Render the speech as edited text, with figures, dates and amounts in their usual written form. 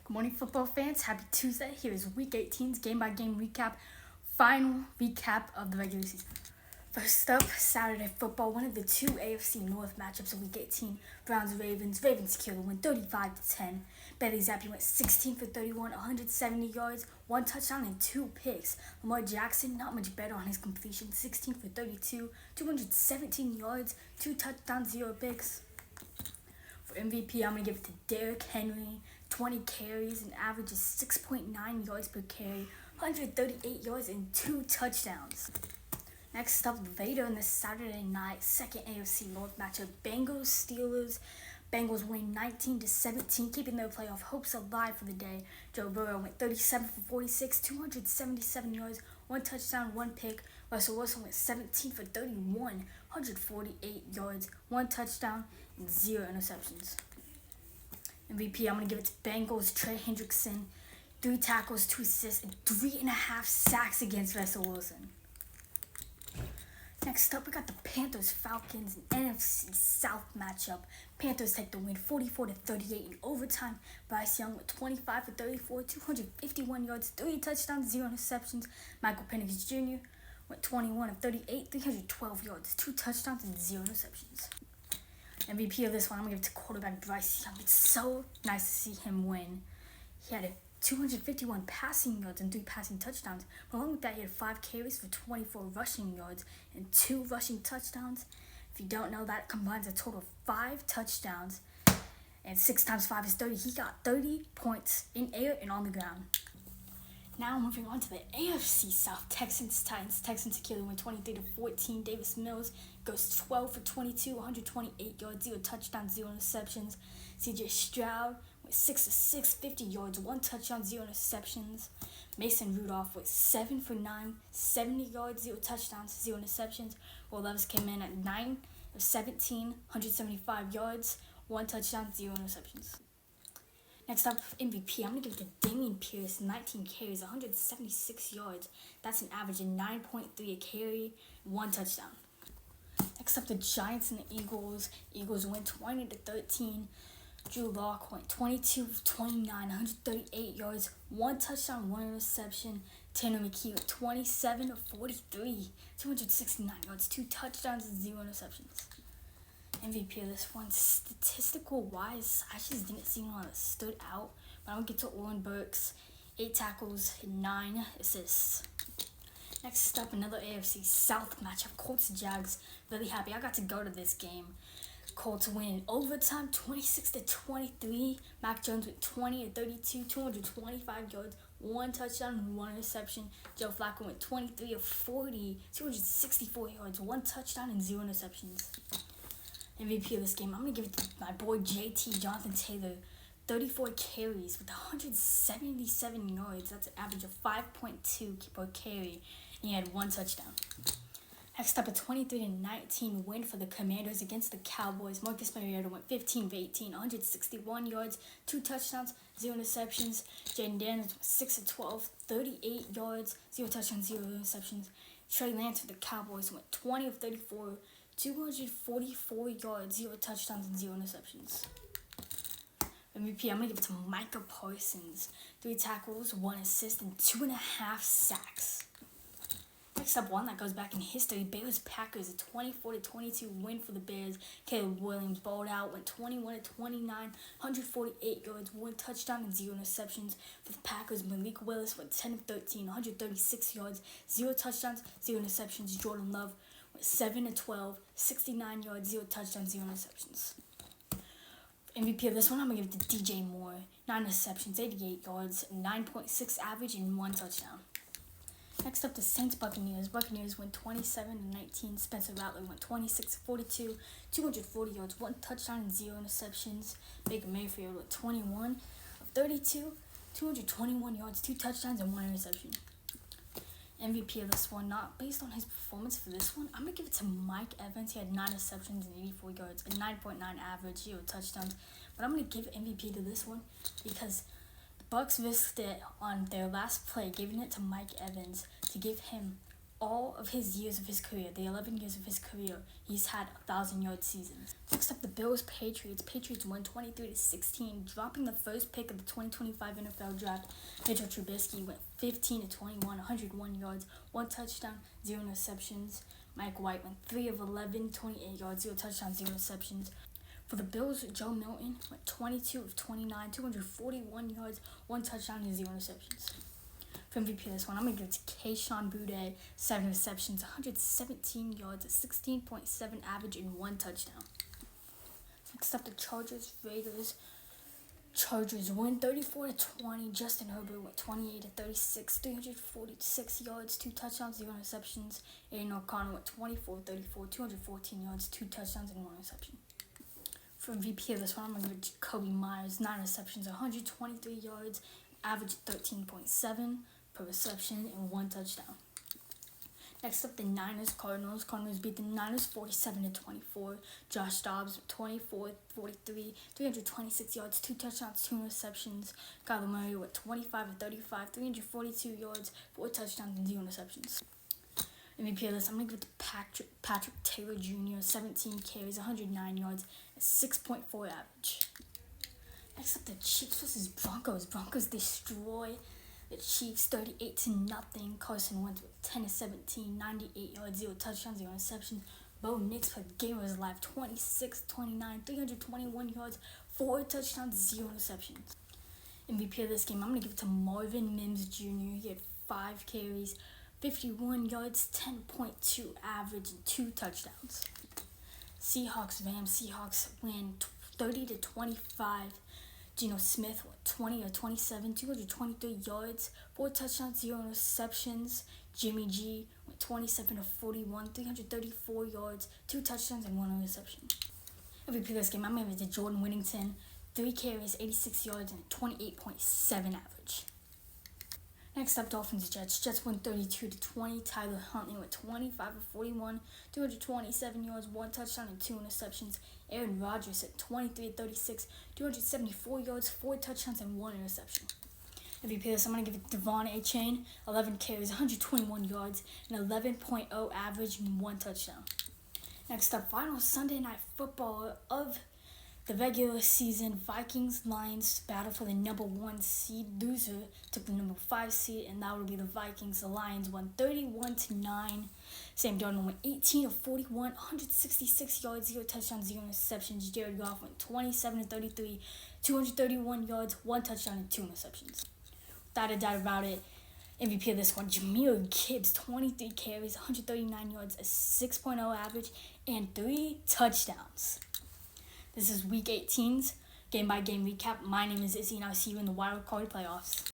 Good morning, football fans. Happy Tuesday. Here is Week 18's game-by-game recap, final recap of the regular season. First up, Saturday football, one of the two AFC North matchups of Week 18. Browns-Ravens. Ravens secure the win 35-10. Bailey Zappi went 16 for 31, 170 yards, 1 touchdown, and 2 picks. Lamar Jackson, not much better on his completion, 16 for 32, 217 yards, 2 touchdowns, 0 picks. For MVP, I'm going to give it to Derrick Henry. 20 carries and averages 6.9 yards per carry, 138 yards, and 2 touchdowns. Next up, later in the Saturday night, second AFC North matchup, Bengals-Steelers. Bengals win 19-17, keeping their playoff hopes alive for the day. Joe Burrow went 37 for 46, 277 yards, 1 touchdown, 1 pick. Russell Wilson went 17 for 31, 148 yards, 1 touchdown, and 0 interceptions. MVP, I'm going to give it to Bengals, Trey Hendrickson. 3 tackles, 2 assists, and 3.5 sacks against Russell Wilson. Next up, we got the Panthers-Falcons, an NFC South matchup. Panthers take the win 44-38 in overtime. Bryce Young with 25 for 34, 251 yards, 3 touchdowns, 0 interceptions. Michael Penix Jr. went 21 of 38, 312 yards, 2 touchdowns, and 0 interceptions. MVP of this one, I'm going to give it to quarterback Bryce Young. It's so nice to see him win. He had 251 passing yards and 3 passing touchdowns. Along with that, he had 5 carries for 24 rushing yards and 2 rushing touchdowns. If you don't know, that combines a total of 5 touchdowns. And 6 times 5 is 30. He got 30 points in air and on the ground. Now moving on to the AFC South, Texans-Titans. Texans secure the win 23-14. Davis Mills goes 12 for 22, 128 yards, 0 touchdowns, 0 interceptions. CJ Stroud went 6 of 6, 50 yards, 1 touchdown, 0 interceptions. Mason Rudolph was 7 for 9, 70 yards, 0 touchdowns, 0 interceptions. Will Levis came in at 9 of 17, 175 yards, 1 touchdown, 0 interceptions. Next up, MVP, I'm going to give it to Dameon Pierce, 19 carries, 176 yards. That's an average of 9.3 a carry, 1 touchdown. Next up, the Giants and the Eagles. Eagles win 20-13. Drew Lock went 22 of 29, 138 yards, 1 touchdown, 1 interception. Tanner McKee went 27 of 43, 269 yards, 2 touchdowns, and 0 interceptions. MVP of this one, statistical wise, I just didn't see one that stood out. But I'm going to get to Oren Burks, 8 tackles and 9 assists. Next up, another AFC South matchup, Colts-Jags. Really happy I got to go to this game. Colts win in overtime, 26-23. Mac Jones with 20 of 32, 225 yards, 1 touchdown and 1 interception. Joe Flacco went 23 of 40, 264 yards, 1 touchdown and 0 interceptions. MVP of this game, I'm going to give it to my boy JT, Jonathan Taylor. 34 carries with 177 yards. That's an average of 5.2 per carry. And he had 1 touchdown. Next up, a 23-19 win for the Commanders against the Cowboys. Marcus Mariota went 15 of 18, 161 yards, 2 touchdowns, 0 interceptions. Jaden Daniels went 6 of 12, 38 yards, 0 touchdowns, 0 interceptions. Trey Lance for the Cowboys went 20 of 34, 244 yards, 0 touchdowns, and 0 interceptions. MVP, I'm going to give it to Micah Parsons. 3 tackles, 1 assist, and 2.5 sacks. Next up, one that goes back in history, Bears-Packers, a 24-22 win for the Bears. Caleb Williams balled out, went 21 of 29, 148 yards, 1 touchdown, and 0 interceptions. For the Packers, Malik Willis went 10 of 13, 136 yards, 0 touchdowns, 0 interceptions. Jordan Love went 7 of 12, 69 yards, 0 touchdowns, 0 interceptions. MVP of this one, I'm going to give it to DJ Moore. 9 receptions, 88 yards, 9.6 average, and 1 touchdown. Next up, the Saints-Buccaneers. Buccaneers went 27-19. Spencer Rattler went 26-42, 240 yards, 1 touchdown, and 0 interceptions. Baker Mayfield went 21 of 32, 221 yards, 2 touchdowns, and 1 interception. MVP of this one, not based on his performance for this one, I'm going to give it to Mike Evans. He had 9 receptions and 84 yards, a 9.9 average, 0 touchdowns. But I'm going to give MVP to this one because the Bucs risked it on their last play, giving it to Mike Evans to give him all of his years of his career, the 11 years of his career, he's had 1,000-yard seasons. Next up, the Bills Patriots. Patriots won 23-16, dropping the first pick of the 2025 NFL Draft. Mitchell Trubisky went 15-21, 101 yards, 1 touchdown, 0 interceptions. Mike White went 3 of 11, 28 yards, 0 touchdowns, 0 interceptions. For the Bills, Joe Milton went 22 of 29, 241 yards, 1 touchdown, and 0 interceptions. For MVP this one, I'm going to give it to Kayshon Boutte, 7 receptions, 117 yards, a 16.7 average, and 1 touchdown. Next up, the Chargers Raiders. Chargers win 34-20. Justin Herbert went 28-36, 346 yards, 2 touchdowns, 0 interceptions. Aiden O'Connell went 24-34, 214 yards, 2 touchdowns, and 1 interception. For MVP of this one, I'm going to give it to Kobe Myers, 9 receptions, 123 yards, average 13.7 per reception, and 1 touchdown. Next up, the Niners Cardinals. Cardinals beat the Niners 47-24. Josh Dobbs 24-43, 326 yards, 2 touchdowns, 2 interceptions. Kyler Murray with 25-35, 342 yards, 4 touchdowns, and 0 interceptions. MVP of this, I'm going to give it to Patrick Taylor Jr., 17 carries, 109 yards, a 6.4 average. Next up, the Chiefs versus Broncos. Broncos destroy the Chiefs 38-0. Carson Wentz with 10-17, 98 yards, 0 touchdowns, 0 interceptions. Bo Nix for the game of his life, 26-29, 321 yards, 4 touchdowns, 0 interceptions. MVP of this game, I'm going to give it to Marvin Mims Jr. He had 5 carries, 51 yards, 10.2 average, and 2 touchdowns. Seahawks win 30-25. Geno Smith went 20 of 27, 223 yards, 4 touchdowns, 0 interceptions. Jimmy G went 27 of 41, 334 yards, 2 touchdowns, and 1 interception. MVP of this game, I'm going to give it to Jordan Whittington, 3 carries, 86 yards, and 28.7 average. Next up, Dolphins Jets. Jets won 32-20. Tyler Huntley went 25 of 41, 227 yards, 1 touchdown, and 2 interceptions. Aaron Rodgers at 23-36, 274 yards, 4 touchdowns, and 1 interception. MVP of this, I'm going to give it to Devon Achane, 11 carries, 121 yards, and 11.0 average, and 1 touchdown. Next up, final Sunday Night Football of the regular season. Vikings-Lions battle for the number 1 seed. Loser took the number 5 seed, and that would be the Vikings. The Lions won 31-9. Sam Darnold went 18 of 41, 166 yards, 0 touchdowns, 0 interceptions. Jared Goff went 27-33, 231 yards, 1 touchdown, and 2 interceptions. Without a doubt about it, MVP of this one, Jahmyr Gibbs, 23 carries, 139 yards, a 6.0 average, and 3 touchdowns. This is Week 18's game-by-game recap. My name is Izzy, and I'll see you in the Wild Card Playoffs.